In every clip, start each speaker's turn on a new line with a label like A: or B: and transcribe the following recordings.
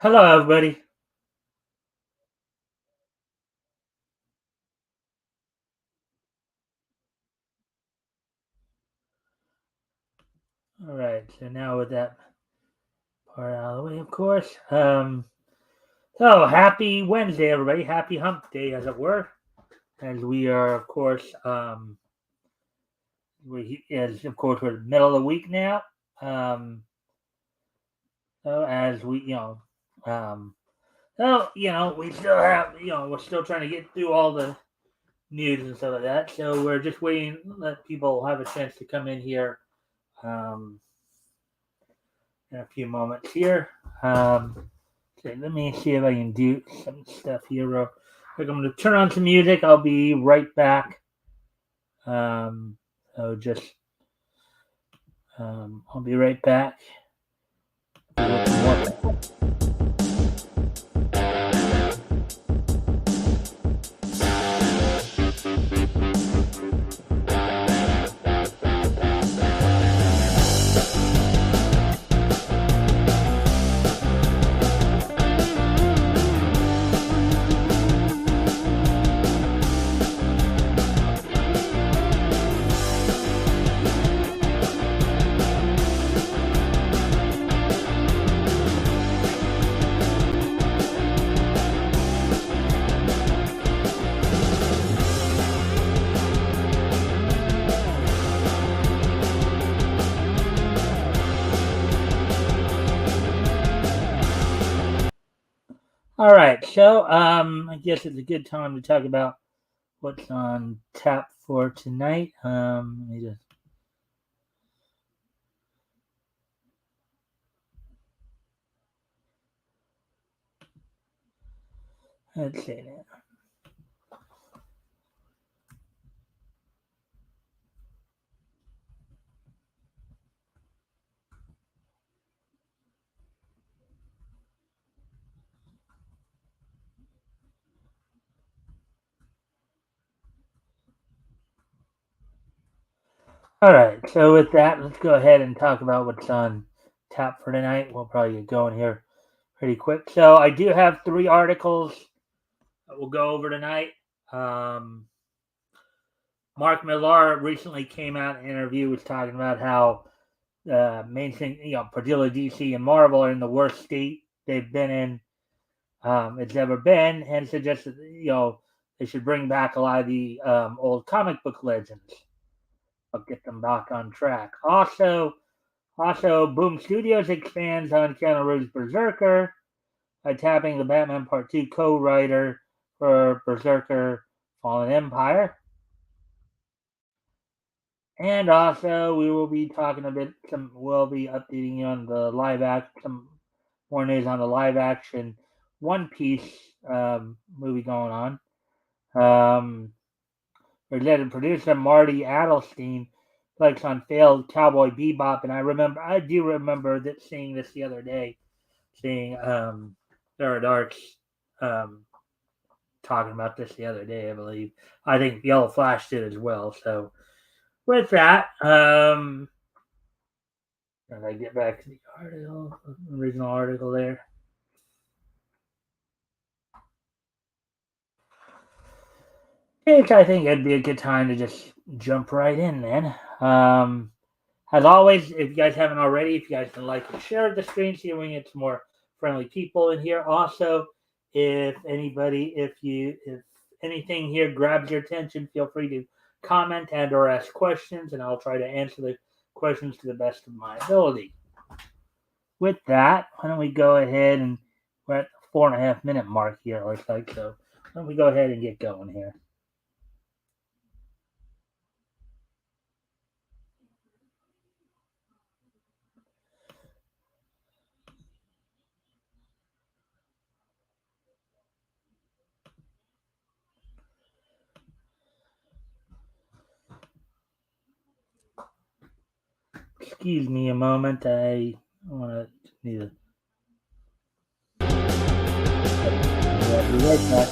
A: Hello, everybody. All right, so now with that part out of the way, of course. So happy Wednesday, everybody. Happy Hump Day, as it were. As we are, of course, we're in the middle of the week now. Um, so as we, um, we still have, we're still trying to get through all the news and stuff like that. So we're just waiting, let people have a chance to come in here. Um, in a few moments here. Okay, let me see if I can do some stuff here. Real quick. I'm going to turn on some music. I'll be right back. Um, so just, I'll be right back. All right, so I guess it's a good time to talk about what's on tap for tonight. Let me just. Let's see that. All right, so with that, let's go ahead and talk about what's on tap for tonight. We'll probably get going here pretty quick. So I do have 3 articles that we'll go over tonight. Um, Mark Millar recently came out in an interview was talking about how mainstream, particularly DC and Marvel, are in the worst state they've been in it's ever been, and suggested they should bring back a lot of the old comic book legends. I'll get them back on track. Also, Boom Studios expands on Keanu Reeves' Berserker by tapping the Batman Part 2 co-writer for Berserker Fallen Empire. And also, we will be talking we'll be updating you on the some more news on the live action One Piece movie going on. Related producer Marty Adelstein likes on failed Cowboy Bebop, and I do remember that seeing this the other day, seeing Jared Arts talking about this the other day, I believe. I think Yellow Flash did as well. So with that, and I get back to the original article there. I think it'd be a good time to just jump right in, then. As always, if you guys haven't already, if you guys can like and share the screen, so we can get some more friendly people in here. Also, if anything here grabs your attention, feel free to comment and or ask questions, and I'll try to answer the questions to the best of my ability. With that, why don't we go ahead and we're at the 4.5 minute mark here, looks like. So why don't we go ahead and get going here? Excuse me a moment. I want to need a. I'll be right back.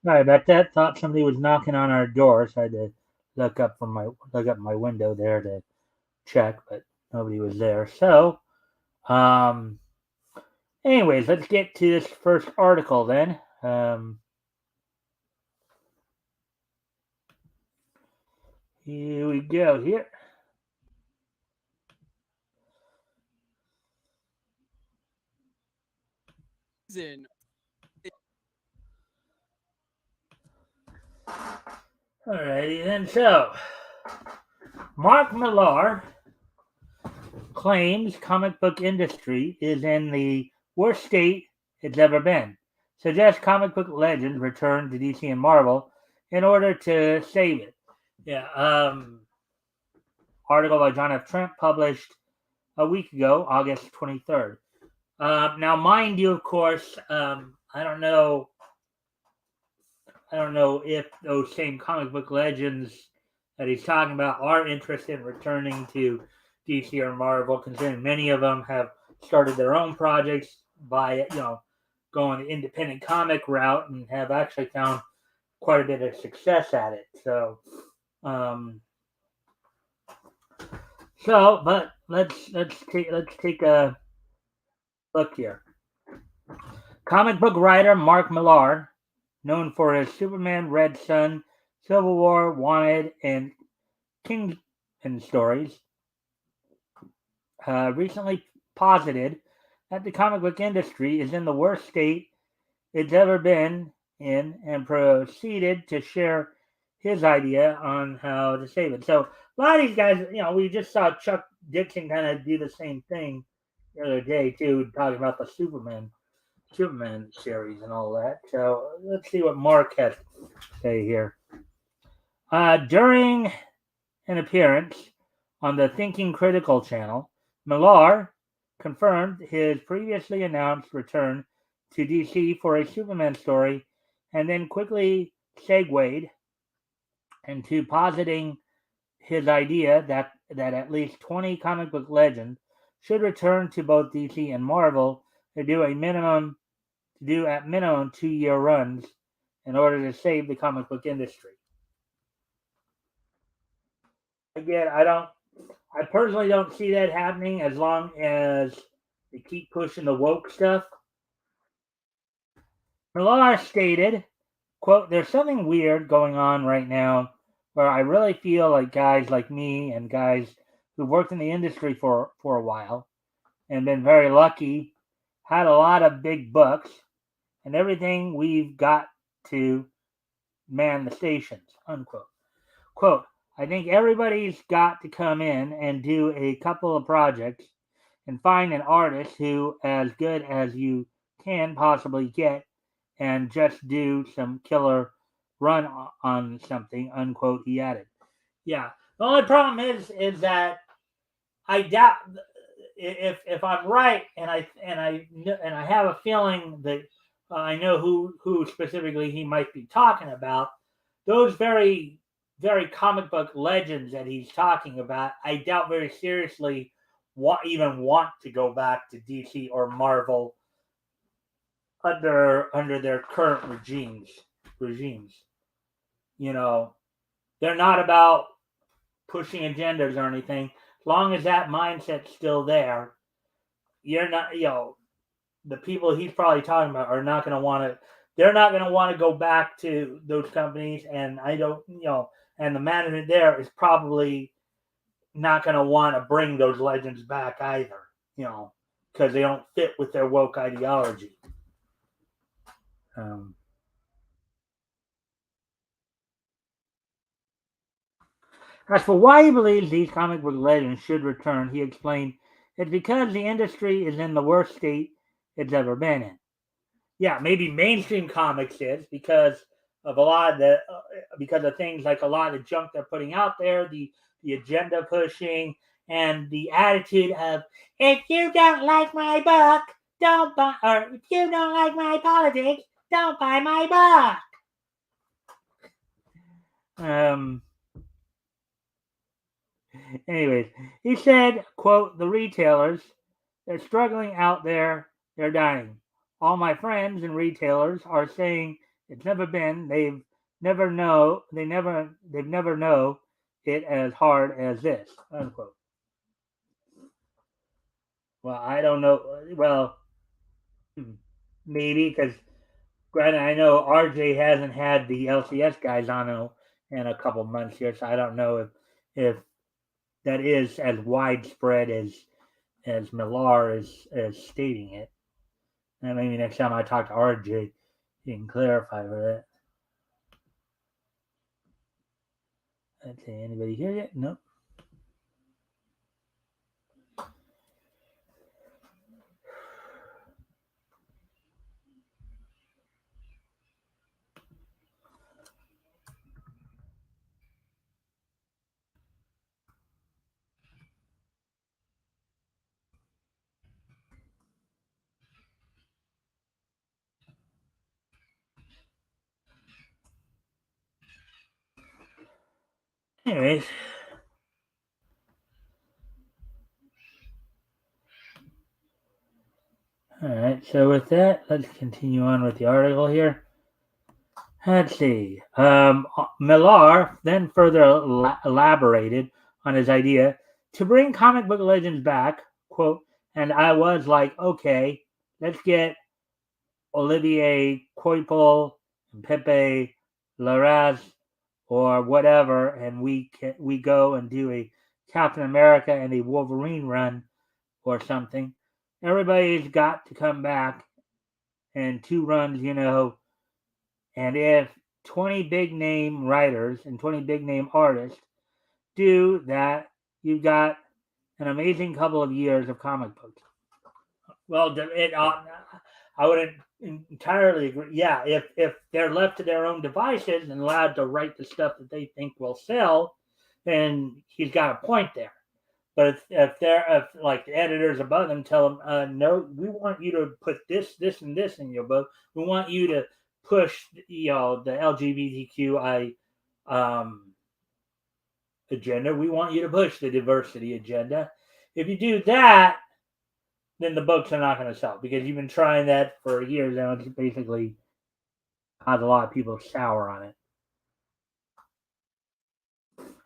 A: Sorry about that. Thought somebody was knocking on our door, so I had to look up my window there to check, but nobody was there. So, um, anyways, let's get to this first article then. Here we go. Here.
B: Season.
A: Alrighty then. So, Mark Millar claims comic book industry is in the worst state it's ever been. Suggests comic book legends return to DC and Marvel in order to save it. Yeah. Article by John F. Trent published a week ago, August 23rd. Now, mind you, of course, I don't know if those same comic book legends that he's talking about are interested in returning to DC or Marvel, considering many of them have started their own projects by going the independent comic route and have actually found quite a bit of success at it. Um, but let's take a look here. Comic book writer Mark Millar, known for his Superman, Red Sun, Civil War, Wanted, and Kingpin stories, recently posited that the comic book industry is in the worst state it's ever been in and proceeded to share his idea on how to save it. So a lot of these guys, we just saw Chuck Dixon kind of do the same thing the other day too, talking about the Superman series and all that. So let's see what Mark has to say here. During an appearance on the Thinking Critical channel, Millar confirmed his previously announced return to DC for a Superman story and then quickly segued into positing his idea that at least 20 comic book legends should return to both DC and Marvel to do at minimum 2-year runs in order to save the comic book industry. Again, I personally don't see that happening as long as they keep pushing the woke stuff. Millar stated, quote, "There's something weird going on right now where I really feel like guys like me and guys who've worked in the industry for a while and been very lucky, had a lot of big books and everything we've got to man the stations," unquote. Quote, "I think everybody's got to come in and do a couple of projects and find an artist who as good as you can possibly get and just do some killer run on something," unquote, he added. Yeah. The only problem is that I doubt if I'm right, and I have a feeling that I know who specifically he might be talking about. Those very comic book legends that he's talking about, I doubt very seriously even want to go back to DC or Marvel under their current regimes. You know, they're not about pushing agendas or anything. As long as that mindset's still there, you're not, the people he's probably talking about are not going to want to. They're not going to want to go back to those companies, and I don't, and the management there is probably not going to want to bring those legends back either, because they don't fit with their woke ideology. Um, as for why he believes these comic book legends should return, he explained it's because the industry is in the worst state it's ever been in. Yeah, maybe mainstream comics is because of things like a lot of the junk they're putting out there, the agenda pushing, and the attitude of if you don't like my book, don't buy, or if you don't like my politics, don't buy my book. Anyways, he said, quote, "The retailers, they're struggling out there, they're dying. All my friends and retailers are saying It's never been. Never know. They've never know it as hard as this. Unquote. Well, I don't know. Well, maybe because granted, I know RJ hasn't had the LCS guys on in a couple months here, so I don't know if that is as widespread as Millar is stating it. And maybe next time I talk to RJ, he can clarify for that. Let's see, anybody here yet? Nope. Anyways, all right. So with that, let's continue on with the article here. Let's see. Millar then further elaborated on his idea to bring comic book legends back. Quote, and I was like, okay, let's get Olivier Coipel and Pepe Larraz or whatever, and we go and do a Captain America and a Wolverine run or something. Everybody's got to come back and two runs, and if 20 big name writers and 20 big name artists do that, you've got an amazing couple of years of comic books. Well, I wouldn't entirely agree. Yeah, if they're left to their own devices and allowed to write the stuff that they think will sell, then he's got a point there. But if like the editors above them tell them, no, we want you to put this, this, and this in your book. We want you to push, the LGBTQI agenda. We want you to push the diversity agenda. If you do that, then the books are not going to sell because you've been trying that for years now. It's basically caused a lot of people sour on it.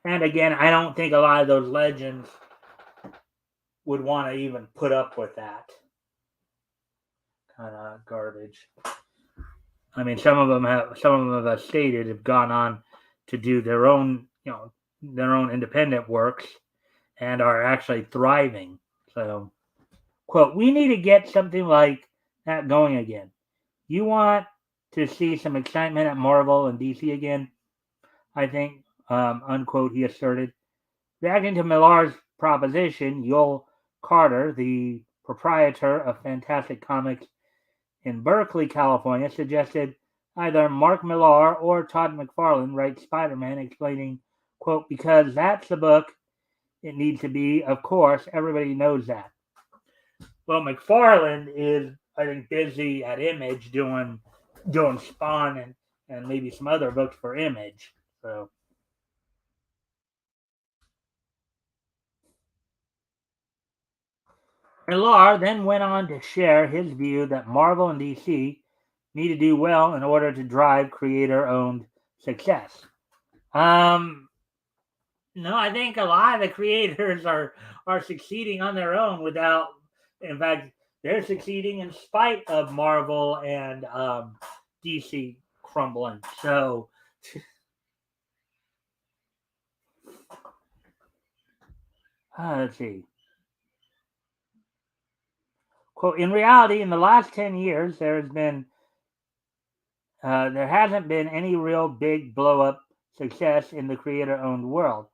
A: And again, I don't think a lot of those legends would want to even put up with that kind of garbage. I mean, some of them have stated have gone on to do their own, their own independent works and are actually thriving. So, quote, we need to get something like that going again. You want to see some excitement at Marvel and DC again, I think, unquote, he asserted. Reacting to Millar's proposition, Yoel Carter, the proprietor of Fantastic Comics in Berkeley, California, suggested either Mark Millar or Todd McFarlane write Spider-Man, explaining, quote, because that's the book it needs to be. Of course, everybody knows that. Well, McFarlane is, I think, busy at Image doing Spawn and maybe some other books for Image. So Millar then went on to share his view that Marvel and DC need to do well in order to drive creator-owned success. No, I think a lot of the creators are succeeding on their own without. In fact, they're succeeding in spite of Marvel and DC crumbling. So, let's see. Quote: in reality, in the last 10 years, there hasn't been any real big blow up success in the creator owned world.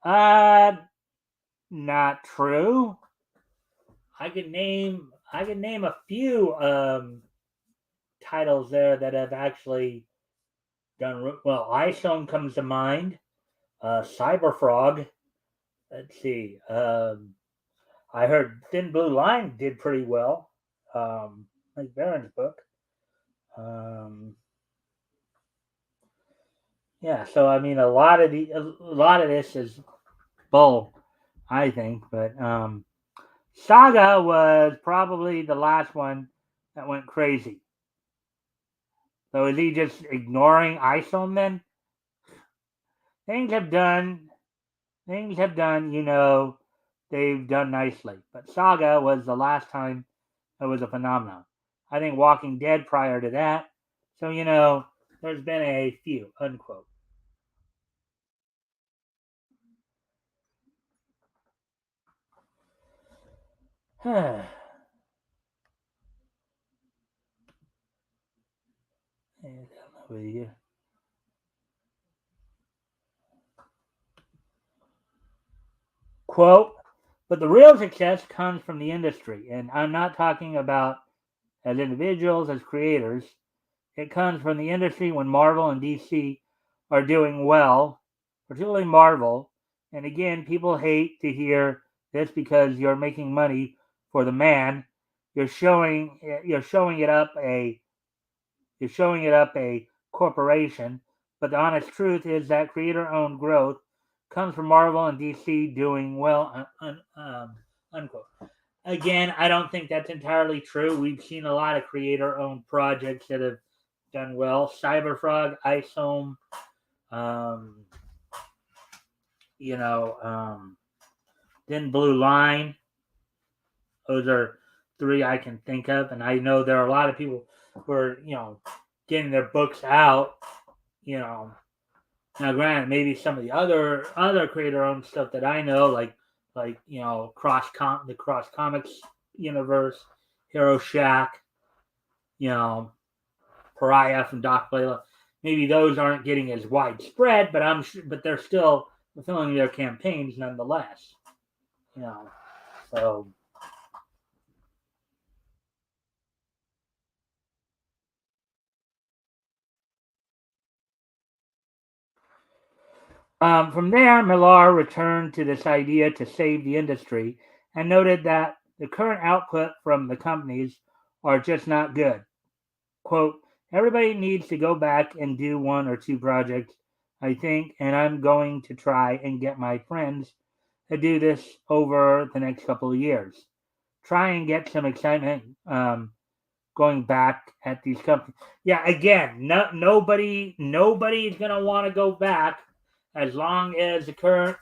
A: Uh, Not true. I can name a few titles there that have actually done well. iStone comes to mind. Cyberfrog. Let's see. I heard Thin Blue Line did pretty well. Like Baron's book. Um, yeah. So I mean, a lot of this is bull, I think. But Saga was probably the last one that went crazy. So is he just ignoring ISOM then? Things have done, they've done nicely. But Saga was the last time it was a phenomenon. I think Walking Dead prior to that. So, there's been a few, unquote. Quote, but the real success comes from the industry. And I'm not talking about as individuals, as creators. It comes from the industry when Marvel and DC are doing well, particularly Marvel. And again, people hate to hear this because you're making money for the man. You're showing it up a corporation. But the honest truth is that creator-owned growth comes from Marvel and DC doing well. Unquote. Again, I don't think that's entirely true. We've seen a lot of creator-owned projects that have done well. Cyberfrog, ISOM, um, then Blue Line. Those are three I can think of, and I know there are a lot of people who are, getting their books out. Now, granted, maybe some of the other creator-owned stuff that I know, like the Cross Comics universe, Hero Shack, you know, Pariah from Doc Blaylock. Maybe those aren't getting as widespread, but they're still fulfilling their campaigns nonetheless. So from there, Millar returned to this idea to save the industry and noted that the current output from the companies are just not good. Quote, everybody needs to go back and do one or two projects, I think, and I'm going to try and get my friends to do this over the next couple of years. Try and get some excitement going back at these companies. Yeah, again, nobody's gonna want to go back as long as the current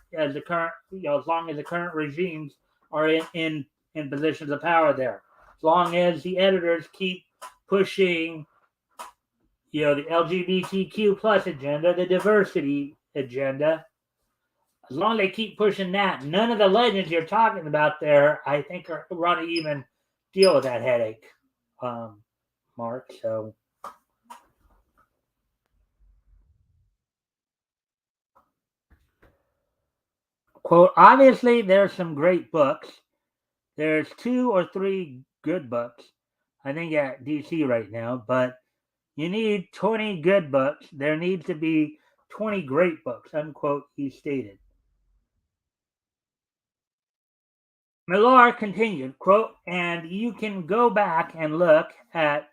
A: regimes are in positions of power there. As long as the editors keep pushing, the LGBTQ plus agenda, the diversity agenda. As long as they keep pushing that, none of the legends you're talking about there, I think, are going to even deal with that headache, Mark. So, quote, obviously, there's some great books. There's 2 or 3 good books, I think, at DC right now, but you need 20 good books. There needs to be 20 great books, unquote, he stated. Millar continued, quote, and you can go back and look at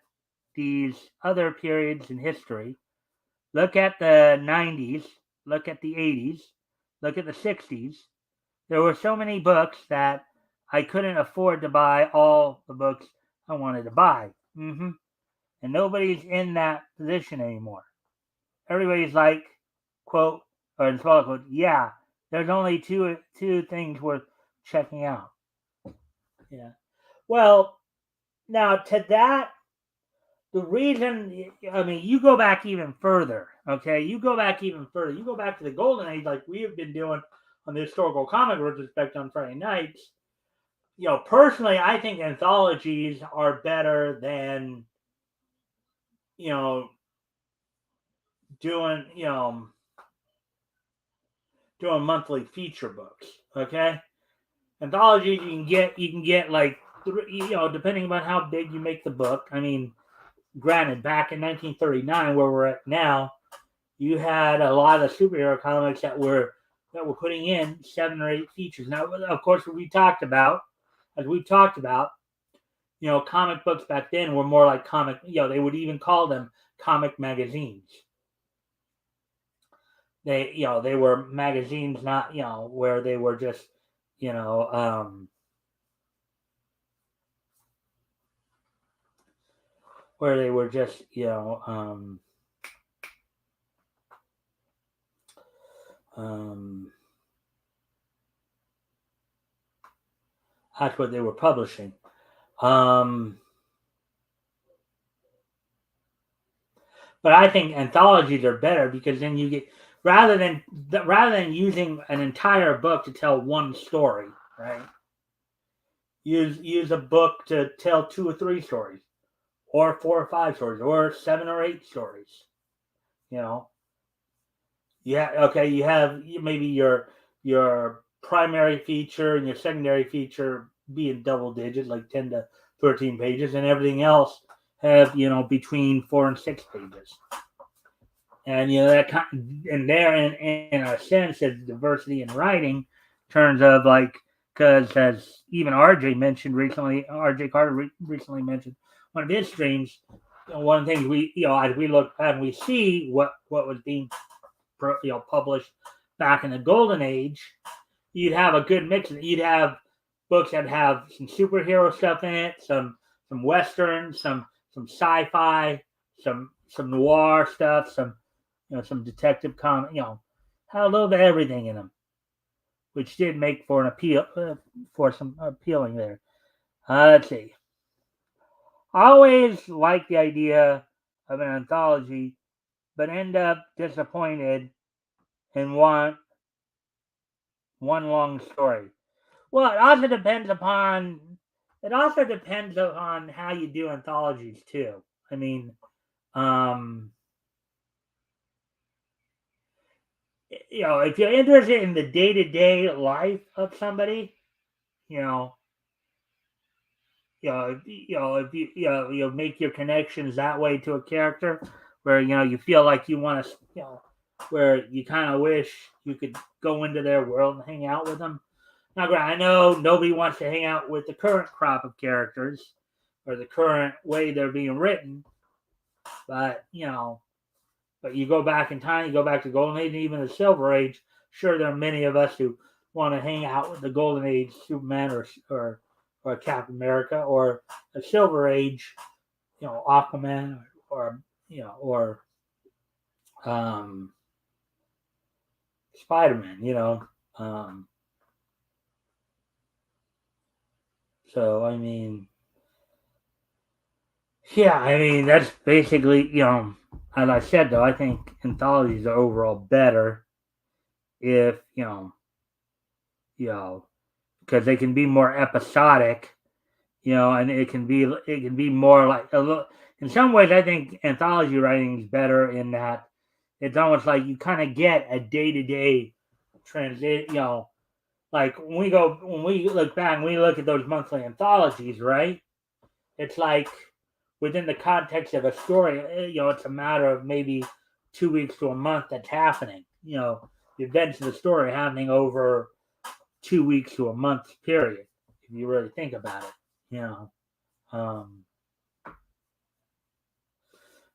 A: these other periods in history. Look at the 90s, look at the 80s, look at the 60s. There were so many books that I couldn't afford to buy all the books I wanted to buy. And nobody's in that position anymore. Everybody's like, quote, or in small quote, yeah, there's only two things worth checking out. Yeah. Well, now to that, the reason, I mean, you go back even further, okay? You go back even further. You go back to the golden age, like we have been doing on the historical comic retrospect on Friday nights. Personally, I think anthologies are better than, doing, doing monthly feature books. Okay, anthologies you can get like, depending on how big you make the book. I mean, granted, back in 1939, where we're at now, you had a lot of superhero comics that were putting in 7 or 8 features. Now, of course, as we've talked about, comic books back then were more like comic. They would even call them comic magazines. They were magazines, not where they were just you know where they were just that's what they were publishing. But I think anthologies are better because then you get rather than using an entire book to tell one story, right? Use a book to tell 2 or 3 stories, or 4 or 5 stories, or 7 or 8 stories. You know, yeah, okay. You have maybe your primary feature and your secondary feature be in double digits, like 10 to 13 pages, and everything else have between 4 and 6 pages. And that and there in a sense is diversity in writing, in terms of like, because as even RJ Carter recently mentioned one of his streams, one of the things we as we look back and we see what was being published back in the golden age, you'd have a good mix. You'd have books that have some superhero stuff in it, some westerns, some sci-fi, some noir stuff, some detective comic, had a little bit of everything in them, which did make for an appeal, for some appealing there. Let's see. I always like the idea of an anthology, but end up disappointed and want one long story. Well, it also depends upon how you do anthologies too. I mean, um, if you're interested in the day-to-day life of somebody, you know, if you make your connections that way to a character, where you feel like you want to, where you kind of wish you could go into their world and hang out with them. Now, I know nobody wants to hang out with the current crop of characters or the current way they're being written, but you go back in time, you go back to Golden Age and even the Silver Age. Sure, there are many of us who want to hang out with the Golden Age Superman or Captain America, or a Silver Age, Aquaman, or um, Spider-Man. So I mean, yeah, I mean that's basically As I said, though, I think anthologies are overall better if you know because they can be more episodic, and it can be more like a little. In some ways, I think anthology writing is better in that it's almost like you kind of get a day to day transit. Like when we look back, and we look at those monthly anthologies, right? It's like within the context of a story, it's a matter of maybe 2 weeks to a month that's happening. The events of the story are happening over 2 weeks to a month period, if you really think about it. You know, um,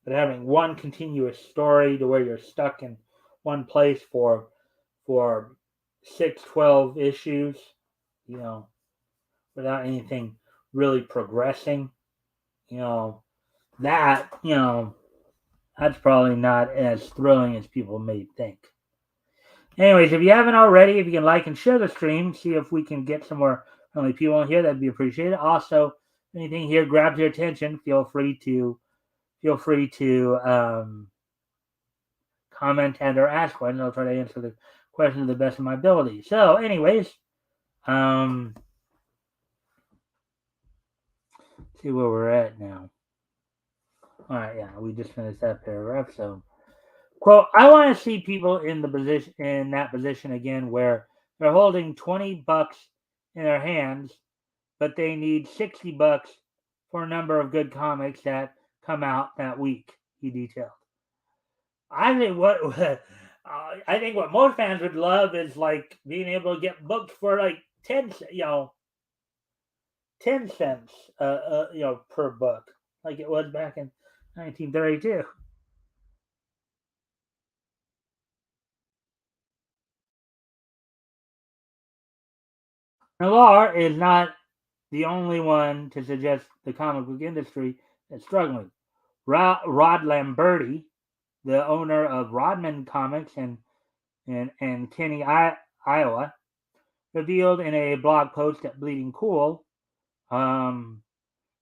A: but having one continuous story to where you're stuck in one place for 6, 12 issues, you know, without anything really progressing, you know, that that's probably not as thrilling as people may think. Anyways, if you haven't already, if you can like and share the stream, see if we can get some more friendly people in here, that'd be appreciated. Also, anything here grabs your attention, feel free to comment and or ask one. I'll try to answer the question to the best of my ability. So, anyways, see where we're at now. All right, yeah, we just finished that paragraph. So, quote: I want to see people in that position again, where they're holding $20 in their hands, but they need $60 for a number of good comics that come out that week. He detailed. I think what I think what most fans would love is like being able to get books for like 10 cents, per book, like it was back in 1932. Nalar is not the only one to suggest the comic book industry is struggling. Rod Lamberti, the owner of Rodman Comics and Kenny, Iowa, revealed in a blog post at Bleeding Cool um,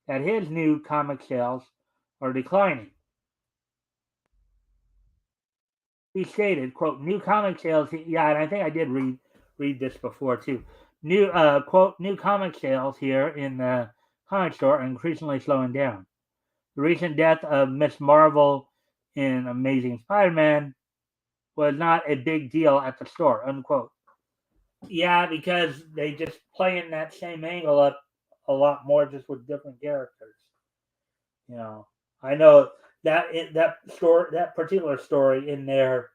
A: that his new comic sales are declining. He stated, quote, new comic sales, yeah, and I think I did read this before too. New quote, new comic sales here in the comic store are increasingly slowing down. The recent death of Miss Marvel in Amazing Spider-Man was not a big deal at the store, unquote. Yeah, because they just play in that same angle up a lot more, just with different characters. You know, I know that particular story in there,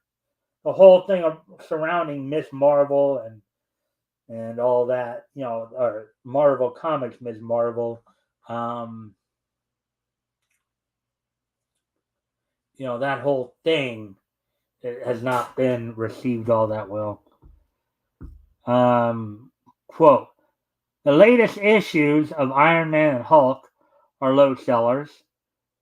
A: the whole thing surrounding Miss Marvel and all that, or Marvel Comics Miss Marvel, um, that whole thing has not been received all that well. Quote, the latest issues of Iron Man and Hulk are low sellers.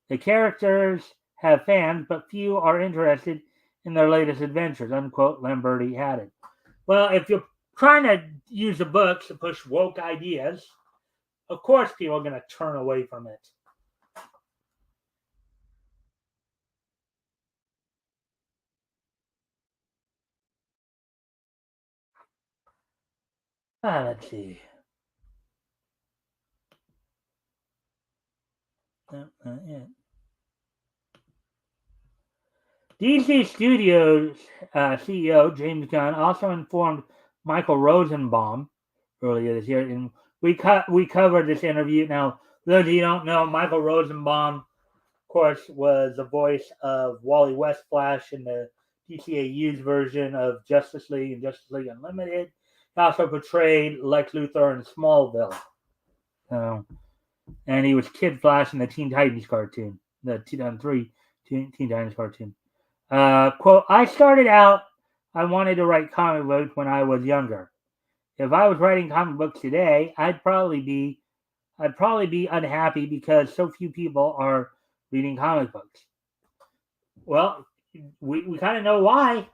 A: The characters have fans, but few are interested in their latest adventures, unquote, Lamberti added. Well, if you're trying to use the books to push woke ideas, of course people are going to turn away from it. Let's see. Yeah. DC Studios CEO James Gunn also informed Michael Rosenbaum earlier this year, and we covered this interview. Now, those of you who don't know, Michael Rosenbaum, of course, was the voice of Wally West Flash in the DCAU's version of Justice League and Justice League Unlimited. He also portrayed Lex Luthor in Smallville. And he was Kid Flash in the Teen Titans cartoon, the 2003 Teen Titans cartoon. Quote, I started out, I wanted to write comic books when I was younger. If I was writing comic books today, I'd probably be unhappy because so few people are reading comic books. Well, we kind of know why.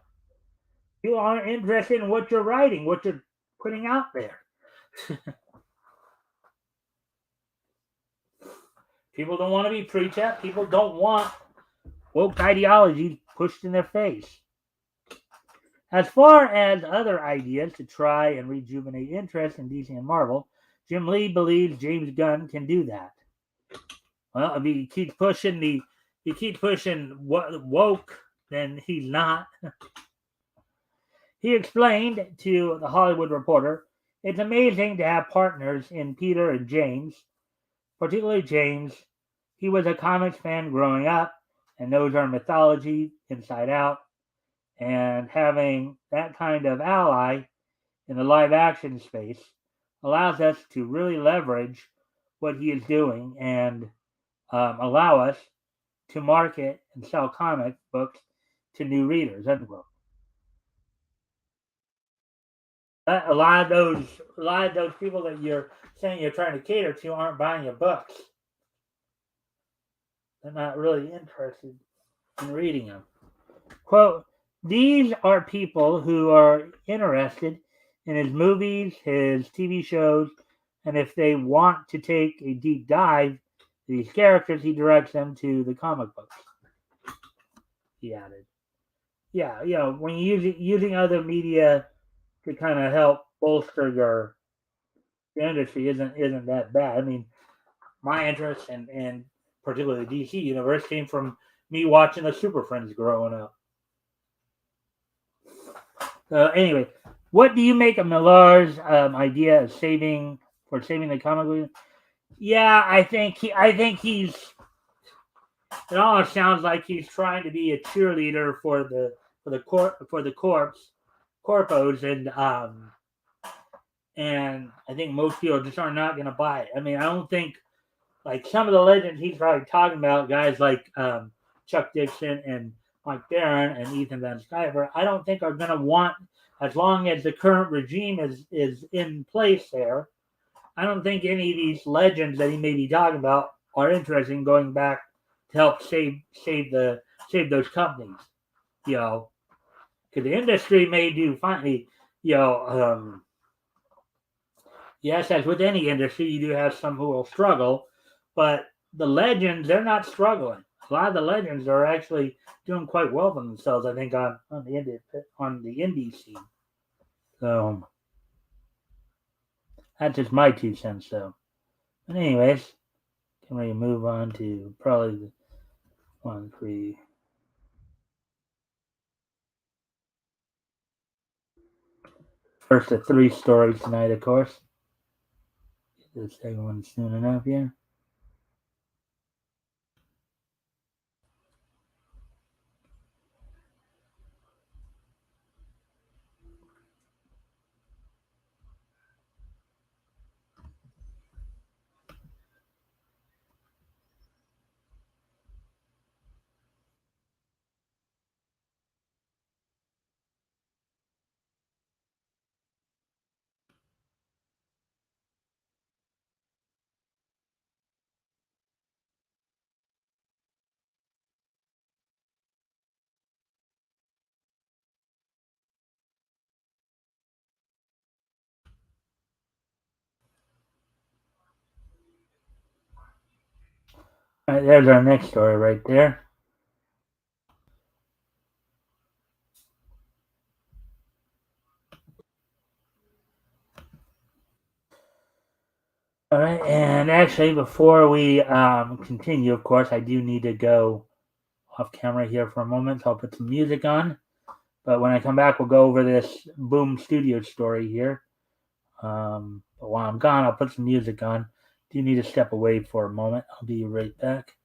A: People aren't interested in what you're writing, what you're putting out there. People don't want to be preached at. People don't want woke ideology pushed in their face. As far as other ideas to try and rejuvenate interest in DC and Marvel, Jim Lee believes James Gunn can do that. Well, if he keeps pushing woke, then he's not. He explained to The Hollywood Reporter, it's amazing to have partners in Peter and James, particularly James. He was a comics fan growing up and knows our mythology inside out. And having that kind of ally in the live action space allows us to really leverage what he is doing and allow us to market and sell comic books to new readers. A lot of those people that you're saying you're trying to cater to aren't buying your books. They're not really interested in reading them. Quote, these are people who are interested in his movies, his TV shows, and if they want to take a deep dive these characters, he directs them to the comic books. He added. Yeah, when you're using other media to kind of help bolster your industry isn't that bad. I mean, my interest and particularly the DC universe came from me watching the Super Friends growing up. Anyway, what do you make of Millar's idea of saving the comic book? Yeah, I think he's. It almost sounds like he's trying to be a cheerleader for the corpos, and I think most people just are not going to buy it. I mean, I don't think like some of the legends he's probably talking about, guys like Chuck Dixon and Mike Barron and Ethan Van Sciver, I don't think are going to want, as long as the current regime is in place there, I don't think any of these legends that he may be talking about are interested in going back to help save those companies. You know, because the industry may do fine. You know, yes, as with any industry, you do have some who will struggle, but the legends, they're not struggling. A lot of the legends are actually doing quite well for themselves, I think, on the indie scene. So that's just my 2 cents, though. But anyways, can we move on to probably the one, three. First of 3 stories tonight, of course. Get the second one soon enough, yeah. All right, there's our next story right there. All right, and actually, before we continue, of course, I do need to go off camera here for a moment, so I'll put some music on. But when I come back, we'll go over this Boom Studios story here. But while I'm gone, I'll put some music on. Do need to step away for a moment. I'll be right back.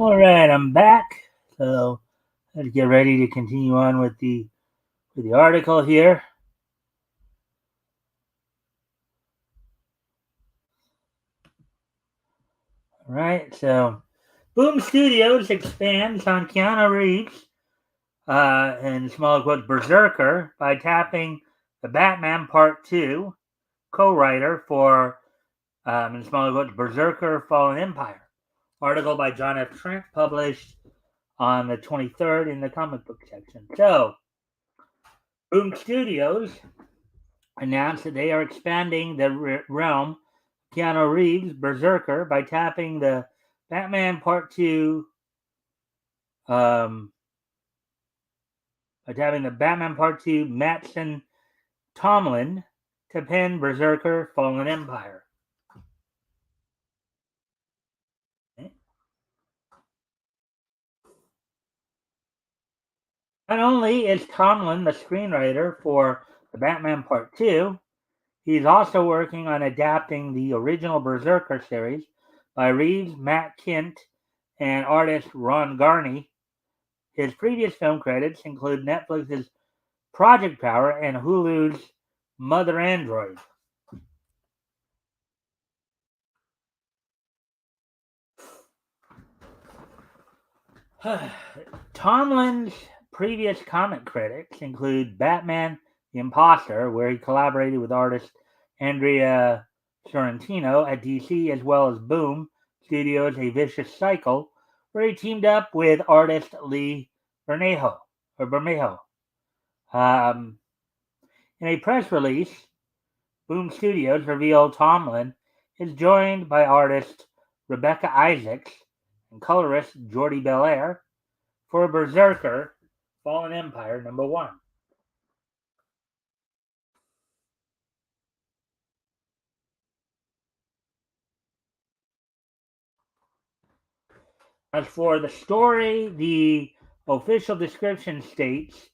A: All right, I'm back. So let's get ready to continue on with the article here. All right, so Boom Studios expands on Keanu Reeves in small quotes Berserker by tapping the Batman Part 2 co-writer for in small quotes Berserker Fallen Empire. Article by John F. Trent published on the 23rd in the comic book section. So, Boom Studios announced that they are expanding the realm Keanu Reeves Berserker by tapping the Batman Part 2 by tapping the Batman Part 2 Matson Tomlin to pen Berserker Fallen Empire. Not only is Tomlin the screenwriter for the Batman Part 2, he's also working on adapting the original Berserker series by Reeves, Matt Kindt, and artist Ron Garney. His previous film credits include Netflix's Project Power and Hulu's Mother Android. Tomlin's previous comic credits include Batman the Imposter, where he collaborated with artist Andrea Sorrentino at DC, as well as Boom Studios' A Vicious Cycle, where he teamed up with artist Lee Bermejo. In a press release, Boom Studios revealed Tomlin is joined by artist Rebecca Isaacs and colorist Jordi Belair for Berserker Fallen Empire #1. As for the story, the official description states,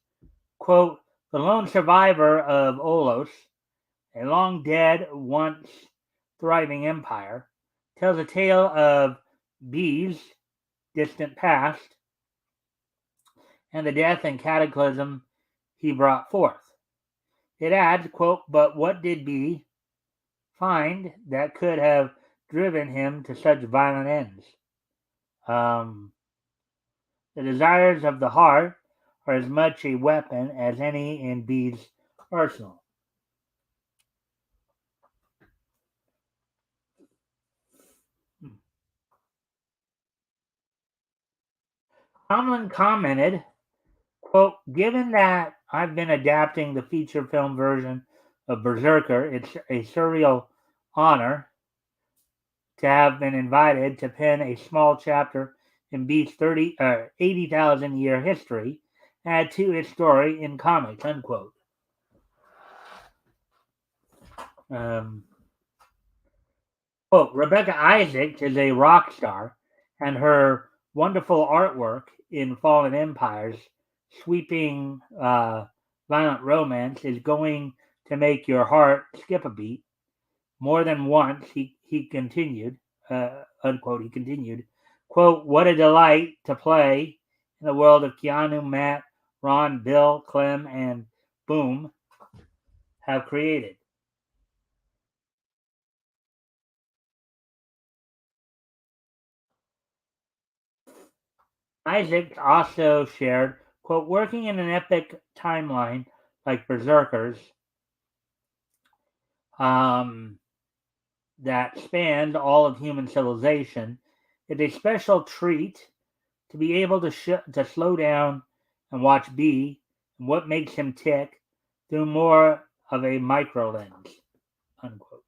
A: quote, the lone survivor of Olos, a long dead, once thriving empire, tells a tale of B's distant past and the death and cataclysm he brought forth. It adds, quote, but what did B find that could have driven him to such violent ends? The desires of the heart are as much a weapon as any in B's arsenal. Tomlin commented, quote, given that I've been adapting the feature film version of Berserker, it's a surreal honor to have been invited to pen a small chapter in B's 80,000 year history, add to its story in comics, unquote. Quote, Rebecca Isaacs is a rock star, and her wonderful artwork in Fallen Empire's sweeping violent romance is going to make your heart skip a beat. More than once, he continued, unquote, he continued, quote, what a delight to play in the world of Keanu, Matt, Ron, Bill, Clem, and Boom have created. Isaac also shared, quote, working in an epic timeline like Berserkers um, that spanned all of human civilization, it's a special treat to be able to slow down and watch B and what makes him tick through more of a micro lens, unquote.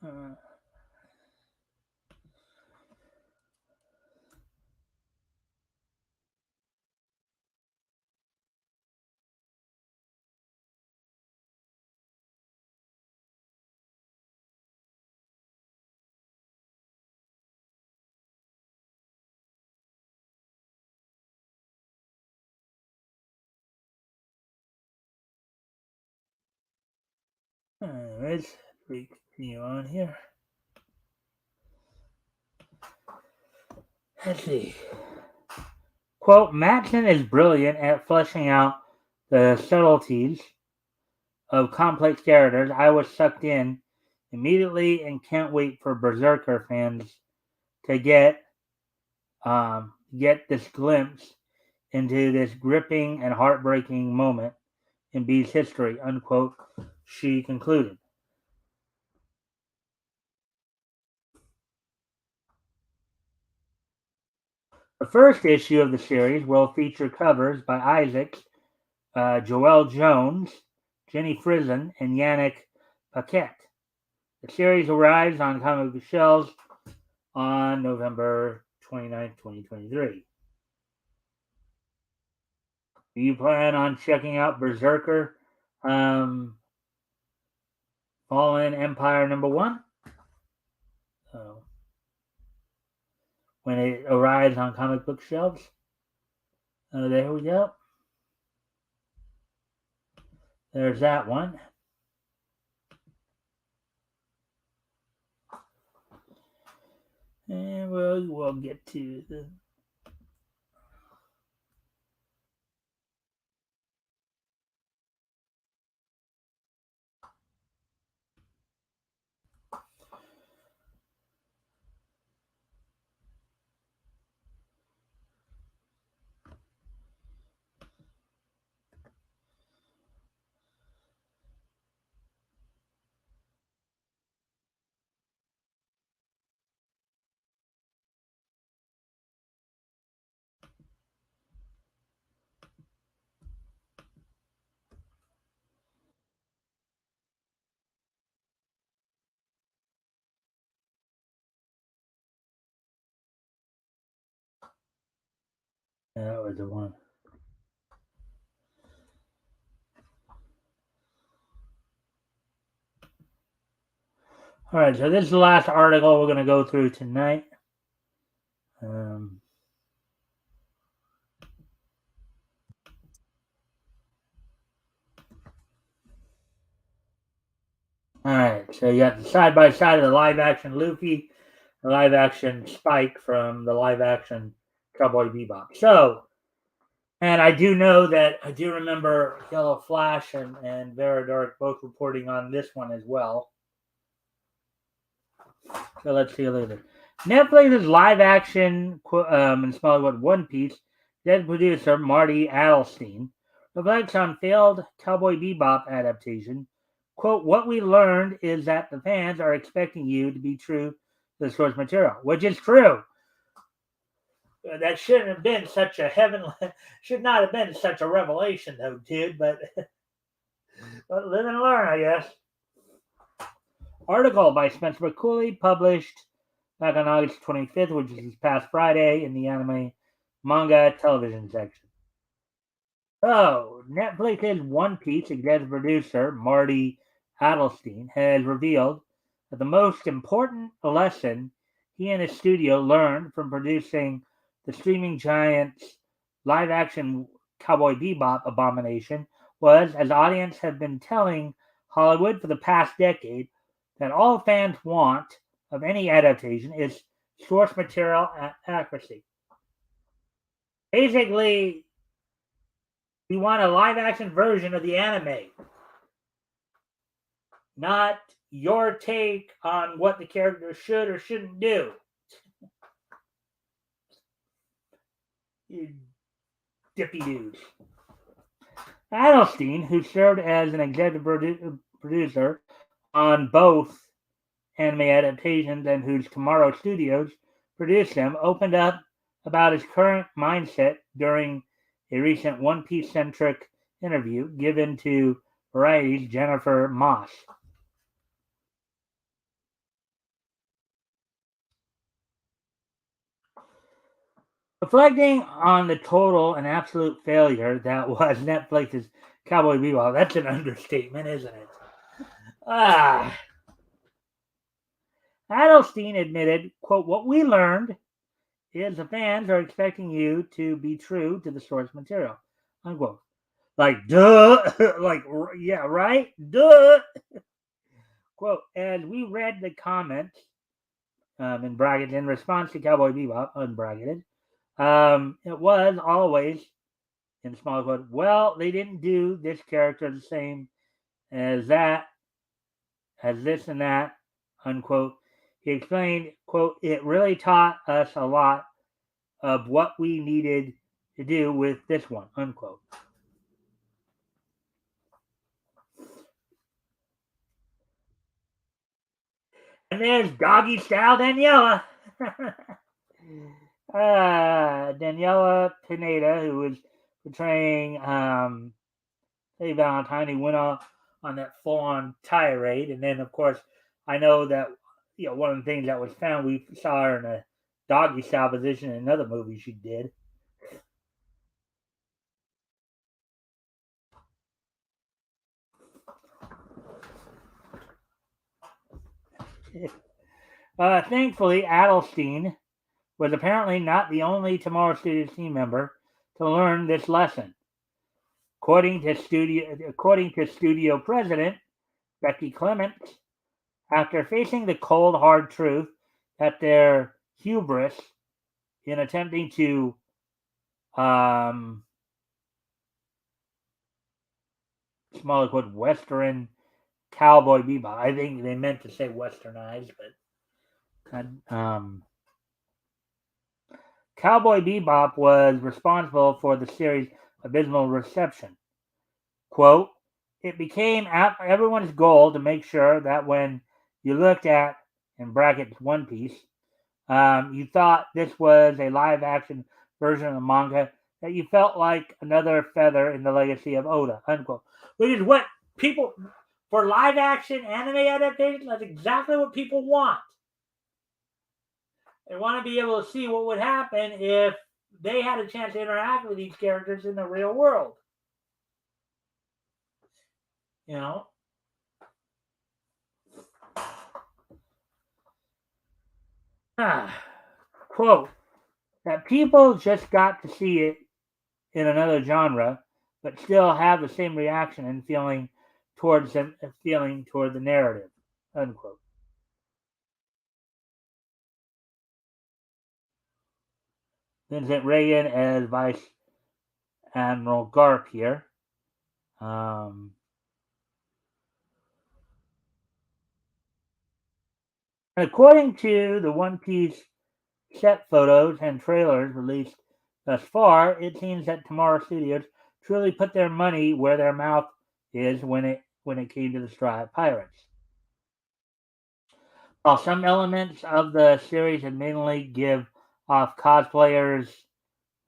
A: Uh, Anyways, we continue on here. Let's see. Quote, Matson is brilliant at fleshing out the subtleties of complex characters. I was sucked in immediately and can't wait for Berserker fans to get this glimpse into this gripping and heartbreaking moment in B's history, unquote, she concluded. The first issue of the series will feature covers by Isaac, Joelle Jones, Jenny Frison, and Yannick Paquette. The series arrives on comic book shelves on November 29th, 2023. Do you plan on checking out Berserker Fallen Empire #1? So, when it arrives on comic book shelves. There we go. There's that one. And we'll get to the. That was the one. All right, so this is the last article we're going to go through tonight. All right, so you got the side by side of the live action Luffy, the live action Spike from the live action Cowboy Bebop. So, and I do know that I do remember Yellow Flash and Veradork both reporting on this one as well. So let's see a little bit. Netflix's live action installment One Piece, dead producer Marty Adelstein reflects on failed Cowboy Bebop adaptation. Quote, what we learned is that the fans are expecting you to be true to the source material, which is true. That shouldn't have been such a should not have been such a revelation, though, dude. But live and learn, I guess. Article by Spencer McCulley, published back on August 25th, which is this past Friday, in the anime manga television section. So, Netflix's One Piece executive producer, Marty Adelstein, has revealed that the most important lesson he and his studio learned from producing the streaming giant's live action Cowboy Bebop abomination was, as audiences have been telling Hollywood for the past decade, that all fans want of any adaptation is source material accuracy. Basically, we want a live action version of the anime, not your take on what the character should or shouldn't do. You dippy dudes. Adelstein, who served as an executive producer on both anime adaptations and whose Tomorrow Studios produced them, opened up about his current mindset during a recent One Piece-centric interview given to Variety's Jennifer Moss. Reflecting on the total and absolute failure that was Netflix's Cowboy Bebop, that's an understatement, isn't it? Adelstein admitted, quote, what we learned is the fans are expecting you to be true to the source material, unquote. Like, duh. Like, yeah, right? Duh. Quote, as we read the comments, in brackets, in response to Cowboy Bebop, unbracketed, it was always, in small quote, well, they didn't do this character the same as that, as this and that, unquote. He explained, quote, it really taught us a lot of what we needed to do with this one, unquote. And there's Doggy Style Daniela. Daniela Pineda, who was portraying Hey Valentine, he went off on that full-on tirade, and then of course I know that one of the things that was found, we saw her in a doggy style position in another movie she did. Thankfully, Adelstein was apparently not the only Tomorrow Studios team member to learn this lesson. According to studio president Becky Clements, after facing the cold, hard truth that their hubris in attempting to smaller quote Western Cowboy Bebop. I think they meant to say westernized, but Cowboy Bebop was responsible for the series' abysmal reception. Quote, it became everyone's goal to make sure that when you looked at, in brackets, One Piece, you thought this was a live-action version of the manga, that you felt like another feather in the legacy of Oda, unquote. Which is what people, for live-action anime adaptation, that's exactly what people want. They want to be able to see what would happen if they had a chance to interact with these characters in the real world. You know? Quote, that people just got to see it in another genre, but still have the same reaction and feeling toward the narrative, unquote. Vincent Reagan as Vice Admiral Garp here. According to the One Piece set photos and trailers released thus far, it seems that Tomorrow Studios truly put their money where their mouth is when it came to the Straw Pirates. While some elements of the series admittedly give off cosplayers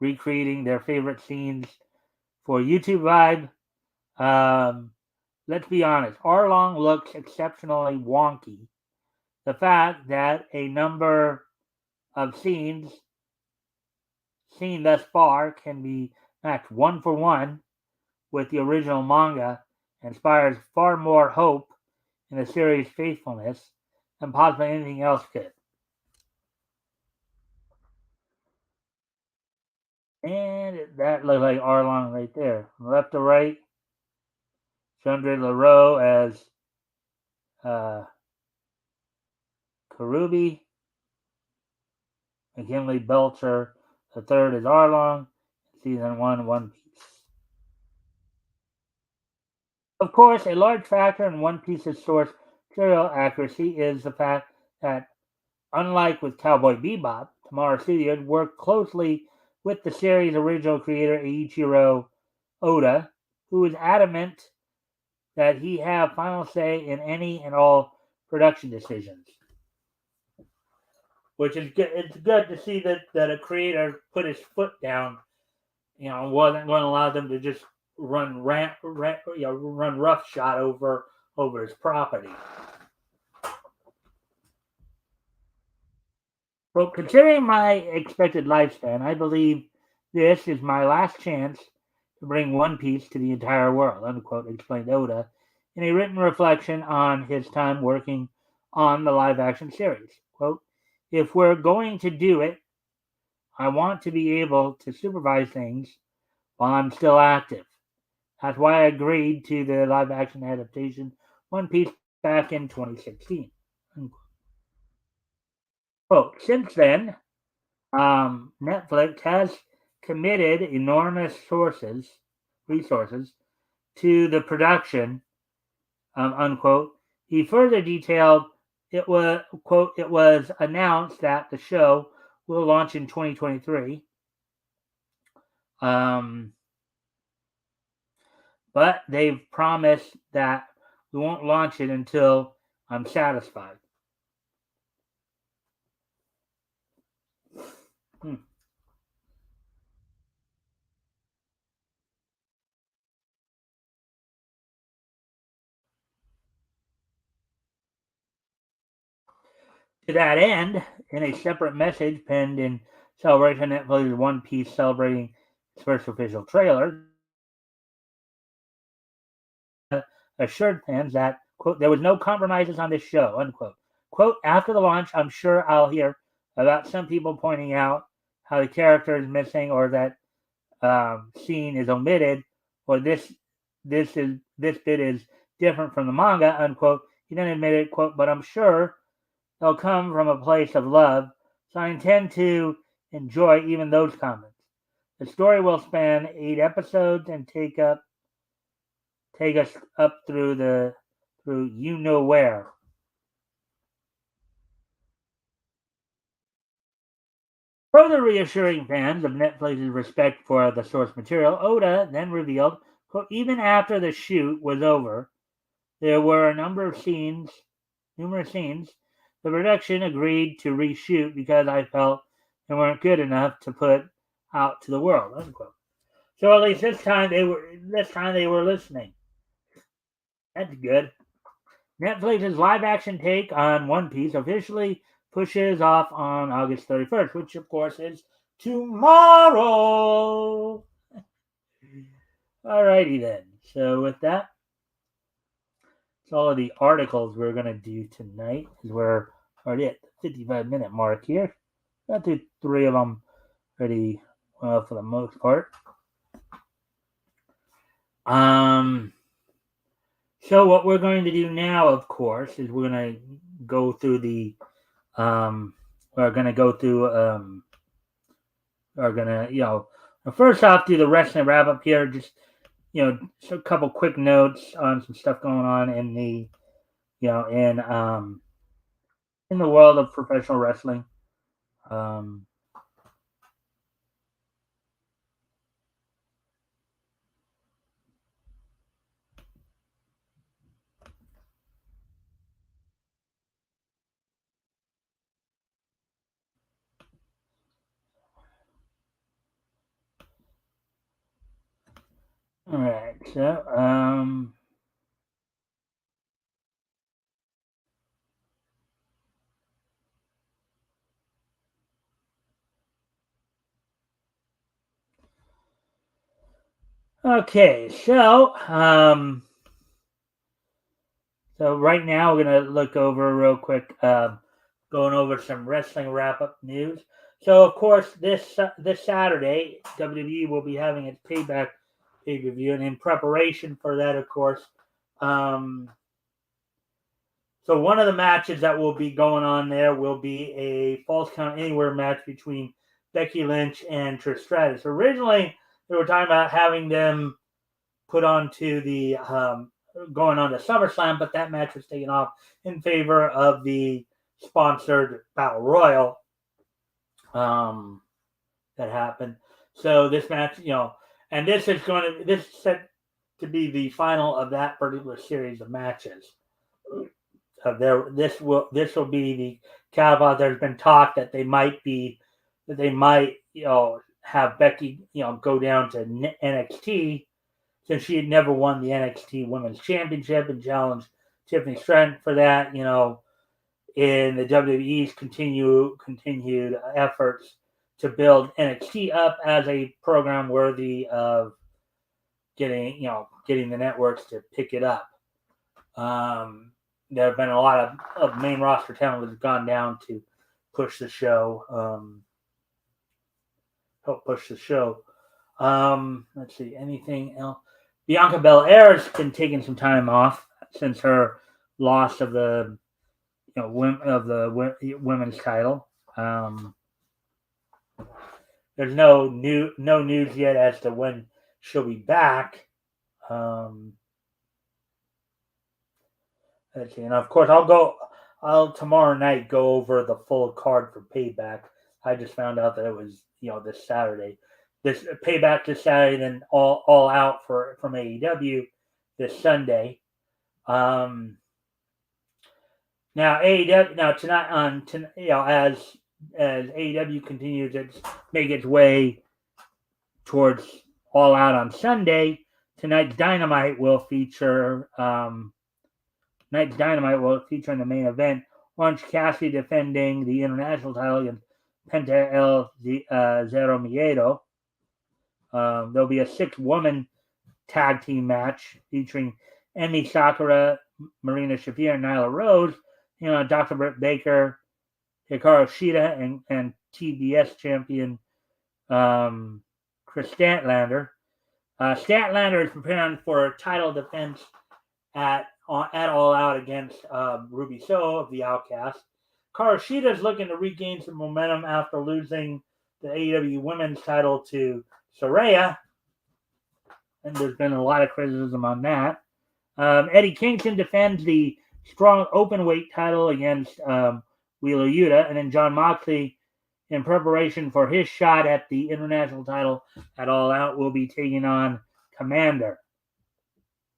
A: recreating their favorite scenes for YouTube vibe, let's be honest, Arlong looks exceptionally wonky. The fact that a number of scenes seen thus far can be matched one for one with the original manga inspires far more hope in the series' faithfulness than possibly anything else could. And that looked like Arlong right there. From left to right, Chandra LaRoe as Karubi, McKinley Belcher the third is Arlong, season One Piece. Of course, a large factor in One Piece's source material accuracy is the fact that, unlike with Cowboy Bebop, Tomorrow Studios worked closely with the series' original creator Eiichiro Oda, who is adamant that he have final say in any and all production decisions. Which is good. It's good to see that a creator put his foot down. Wasn't going to allow them to just run roughshod over his property. Well, considering my expected lifespan, I believe this is my last chance to bring One Piece to the entire world, unquote, explained Oda in a written reflection on his time working on the live-action series. Quote, if we're going to do it, I want to be able to supervise things while I'm still active. That's why I agreed to the live-action adaptation One Piece back in 2016. Quote, since then, Netflix has committed enormous resources to the production, unquote. He further detailed it was, quote, it was announced that the show will launch in 2023. But they've promised that we won't launch it until I'm satisfied. Hmm. To that end, in a separate message penned in celebration of Netflix's One Piece celebrating its first official trailer, assured fans that, quote, there was no compromises on this show, unquote. Quote, after the launch, I'm sure I'll hear about some people pointing out how the character is missing or that scene is omitted or this bit is different from the manga, unquote. He then admitted, quote, but I'm sure they'll come from a place of love, so I intend to enjoy even those comments. The story will span 8 episodes and take us up through you know where. Further reassuring fans of Netflix's respect for the source material, Oda then revealed, quote, even after the shoot was over, there were a numerous scenes the production agreed to reshoot because I felt they weren't good enough to put out to the world, unquote. So at least this time they were listening. That's good. Netflix's live action take on One Piece officially pushes off on August 31st, which of course is tomorrow. Alrighty then. So with that, that's all of the articles we're gonna do tonight. Because we're already at the 55-minute mark here. Got through 3 of them pretty well for the most part. So what we're going to do now, of course, is we're going to go through the we're going to go through we're going to first off do the wrestling wrap up here, just just a couple quick notes on some stuff going on in the in the world of professional wrestling. All right, so okay, so right now we're gonna look over real quick, going over some wrestling wrap up news. So of course this Saturday WWE will be having its Payback pay per view, and in preparation for that, of course, so one of the matches that will be going on there will be a Falls Count Anywhere match between Becky Lynch and Trish Stratus. Originally, they were talking about having them put onto the going on to SummerSlam, but that match was taken off in favor of the sponsored Battle Royal that happened. So this match, and this is set to be the final of that particular series of matches. This will be the caveat. There's been talk that they might have Becky go down to NXT since she had never won the NXT Women's Championship and challenged Tiffany Stratton for that. In the WWE's continued efforts to build NXT up as a program worthy of getting the networks to pick it up. There have been a lot of main roster talent that has gone down to push the show, help push the show. Let's see, anything else? Bianca Belair has been taking some time off since her loss of the women's title. There's no news yet as to when she'll be back. Let's see, and of course I'll tomorrow night go over the full card for Payback. I just found out that it was this Saturday. This Payback this Saturday, then all out from AEW this Sunday. Now AEW tonight as AEW continues make its way towards All Out on Sunday, tonight's Dynamite will feature in the main event Orange Cassidy defending the international title against Penta El Zero Miedo. There'll be a 6-woman tag team match featuring Emi Sakura, Marina Shafir, and Nyla Rose. Dr. Britt Baker, Hikaru Shida, and TBS champion Chris Statlander. Statlander is preparing for a title defense at All Out against Ruby Soho of the Outcast. Hikaru Shida is looking to regain some momentum after losing the AEW Women's title to Saraya, and there's been a lot of criticism on that. Eddie Kingston defends the strong openweight title against Wheeler Yuta, and then Jon Moxley, in preparation for his shot at the international title at All Out, will be taking on Commander.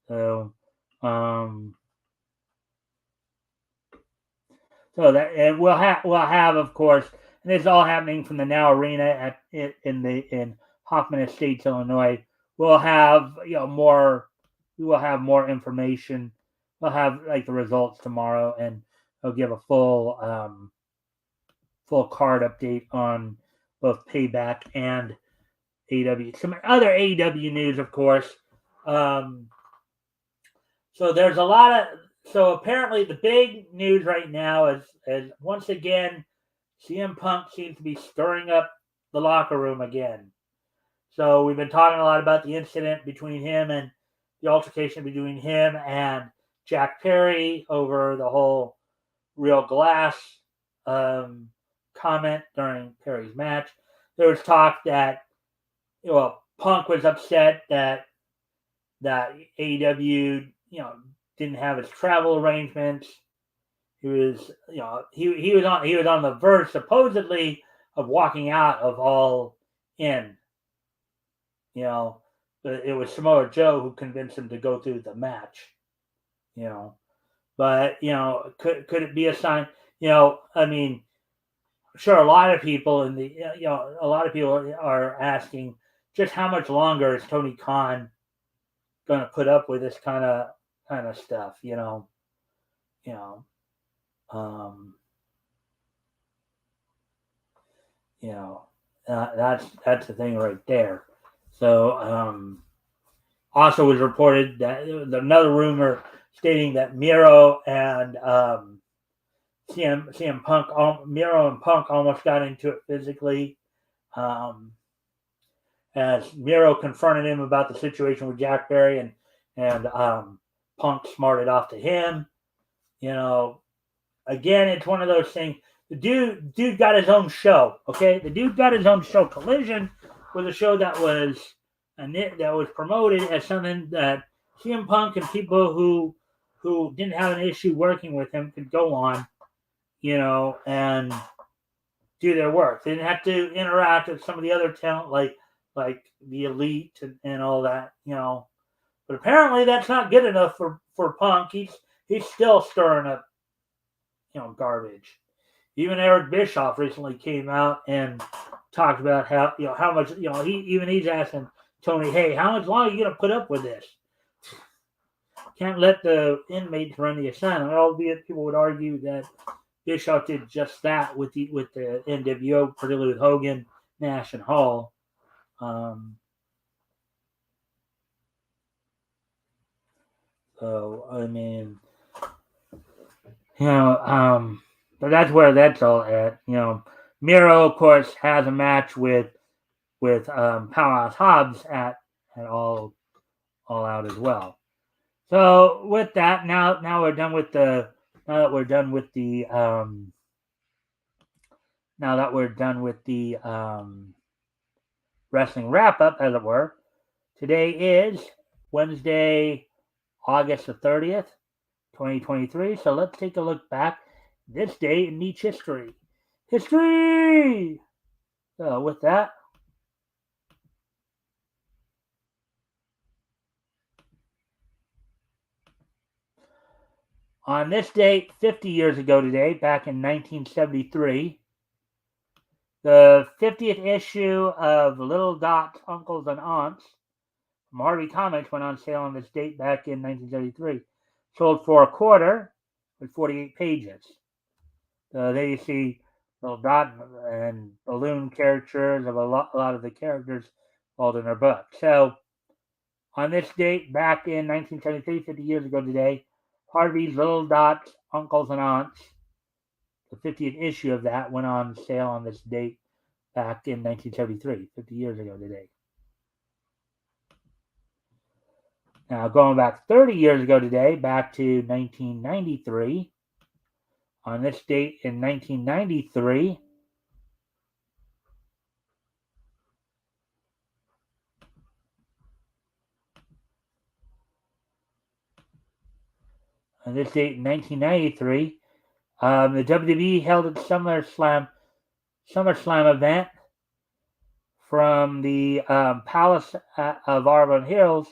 A: So that, and we'll have of course, and it's all happening from the Now Arena in Hoffman Estates, Illinois. We'll have more. We will have more information. We'll have the results tomorrow, and I'll give a full card update on both Payback and AEW. Some other AEW news, of course. So there's a lot of. So apparently, the big news right now is once again, CM Punk seems to be stirring up the locker room again. So we've been talking a lot about the incident between him and the altercation between him and Jack Perry over the whole Real Glass comment during Perry's match. There was talk that Punk was upset that AEW didn't have his travel arrangements. He was he was on the verge supposedly of walking out of All In. But it was Samoa Joe who convinced him to go through the match. But could it be a sign? I mean, sure, a lot of people are asking just how much longer is Tony Khan going to put up with this kind of stuff? That's the thing right there. So, also was reported that another rumor stating that Miro and CM Punk, Miro and Punk almost got into it physically, as Miro confronted him about the situation with Jack Perry, and Punk smarted off to him. Again, it's one of those things. The dude got his own show. Okay, the dude got his own show. Collision was a show that was promoted as something that CM Punk and people who didn't have an issue working with him could go on, and do their work. They didn't have to interact with some of the other talent like the Elite and all that, But apparently that's not good enough for Punk. He's still stirring up, garbage. Even Eric Bischoff recently came out and talked about how much he's asking Tony, hey, how much longer are you gonna put up with this? Can't let the inmates run the asylum. Albeit people would argue that Bischoff did just that with the NWO, particularly with Hogan, Nash, and Hall. So I mean, but that's where that's all at. Miro, of course, has a match with Powerhouse Hobbs at All Out as well. So with that, now we're done with the now that we're done with the now that we're done with the wrestling wrap up, as it were. Today is Wednesday, August the 30th, 2023. So let's take a look back this day in Nietzsche history. History! So with that, on this date, 50 years ago today, back in 1973, the 50th issue of Little Dot's Uncles and Aunts from Harvey Comics went on sale on this date back in 1973. Sold for a quarter with 48 pages. There you see Little Dot and balloon caricatures of a lot of the characters involved in her book. So, on this date, back in 1973, 50 years ago today, Harvey's Little Dot's Uncles and Aunts, the 50th issue of that, went on sale on this date back in 1973, 50 years ago today. Now, going back 30 years ago today, back to 1993, on this date in 1993, on this date in 1993, the WWE held its SummerSlam event from the Palace of Auburn Hills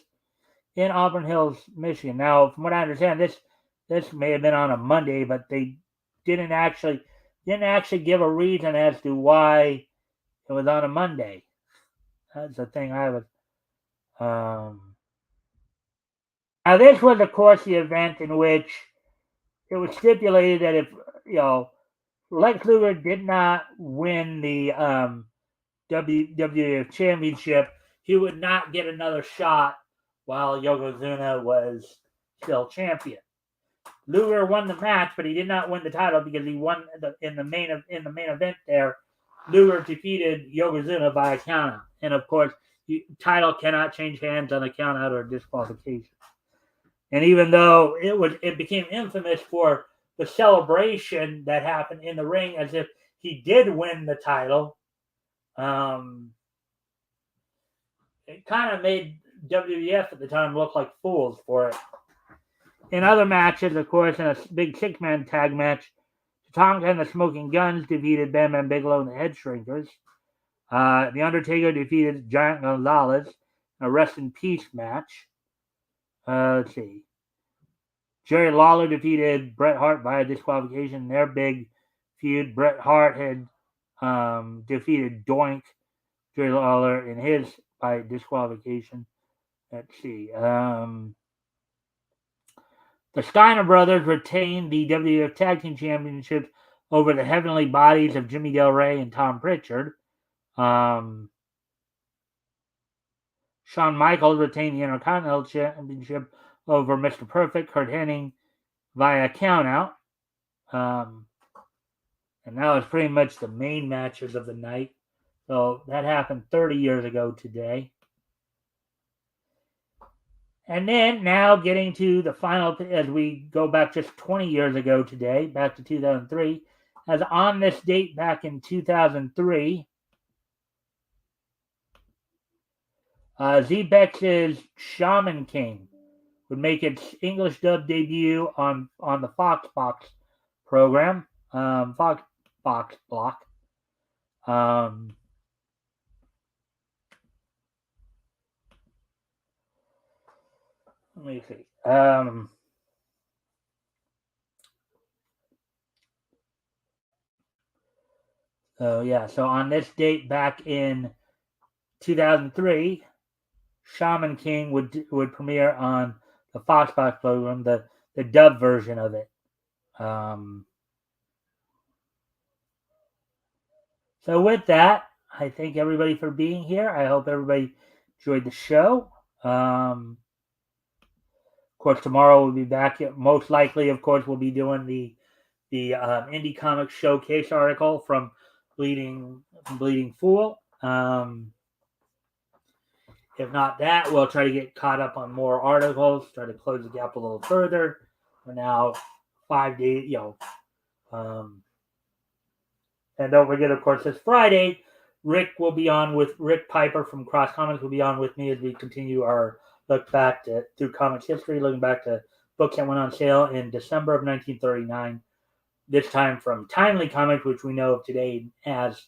A: in Auburn Hills, Michigan. Now, from what I understand, this may have been on a Monday, but they didn't actually give a reason as to why it was on a Monday. That's the thing I was. Now, this was, of course, the event in which it was stipulated that if Lex Luger did not win the WWF Championship, he would not get another shot while Yokozuna was still champion. Luger won the match, but he did not win the title because he won in the main event there. Luger defeated Yokozuna by a countout, and of course, the title cannot change hands on a countout or disqualification. And even though it became infamous for the celebration that happened in the ring as if he did win the title, it kind of made WWF at the time look like fools for it. In other matches, of course, in a big six-man tag match, Tatanka and the Smoking Guns defeated Bam Bam Bigelow and the Head Shrinkers. The Undertaker defeated Giant Gonzalez in a Rest in Peace match. Let's see. Jerry Lawler defeated Bret Hart via disqualification in their big feud. Bret Hart had defeated Doink, Jerry Lawler, in his by disqualification. Let's see. The Steiner brothers retained the WWF Tag Team Championship over the heavenly bodies of Jimmy Del Rey and Tom Pritchard. Shawn Michaels retained the Intercontinental Championship over Mr. Perfect, Kurt Hennig, via countout. And that was pretty much the main matches of the night. So that happened 30 years ago today. And then now getting to the final, as we go back just 20 years ago today, back to 2003, as on this date back in 2003, Z-Bex's Shaman King would make its English dub debut on the Fox Box program, Fox Box block. Let me see. So on this date back in 2003, Shaman King would premiere on the Fox Box program, the dub version of it. So with that, I thank everybody for being here. I hope everybody enjoyed the show. Of course, tomorrow we'll be back. Most likely, of course, we'll be doing the Indie Comics Showcase article from Bleeding Fool. If not that, we'll try to get caught up on more articles, try to close the gap a little further. We're now 5 days, and don't forget, of course, this Friday, Rick Piper from Cross Comics will be on with me as we continue our look back through comics history, looking back to books that went on sale in December of 1939. This time from Timely Comics, which we know of today as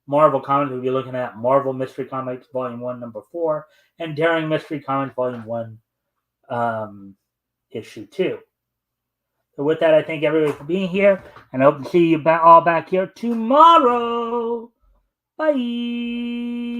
A: Marvel Comics. We'll be looking at Marvel Mystery Comics Volume 1, Number 4, and Daring Mystery Comics Volume 1, Issue 2. So with that, I thank everybody for being here, and I hope to see you all back here tomorrow. Bye.